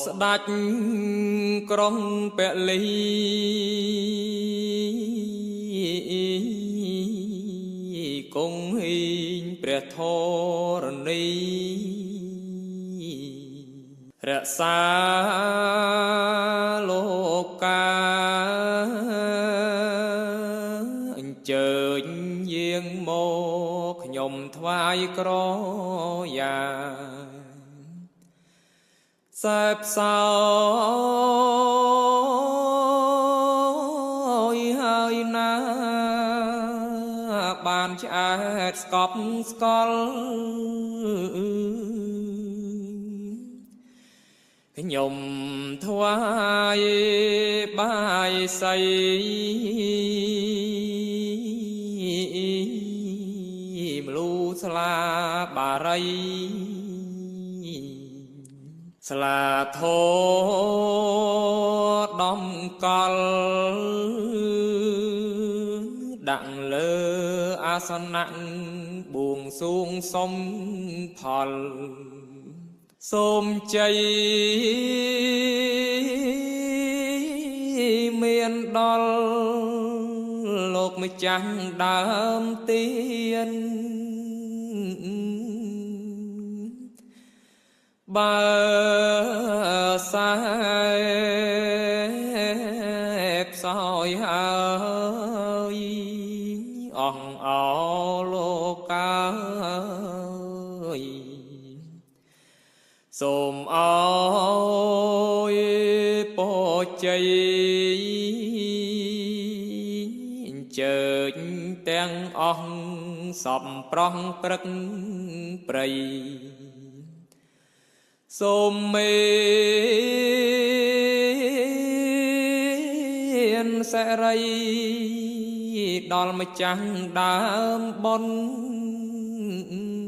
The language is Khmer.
ស្ដេចក្រុងពលីគង់ហ៊ីងព្រះធរណីរក្សាលោកកាអញ្ជើញយាងមកខ្ញុំថ្វាយក្រយ៉ាសែបសោយហើយណាបានឆ្អែតស្កប់ស្កល់ខ្ញុំថ្វាយបាយសីមលូស្លាបារីស្លាធោដំកល់ដាក់លើអាសនៈបួងសួងសុំផលសូមជ័យមានដល់លោកម្ចាស់ដើមទៀនបើសែបសោយហើយអស់អោលោកកាយសូមអើយពរជ័យអញ្ជើញទាំងអស់សពប្រោះព្រឹកព្រៃសូមមានសេរីដល់ម្ចាស់ដើមបុណ្យ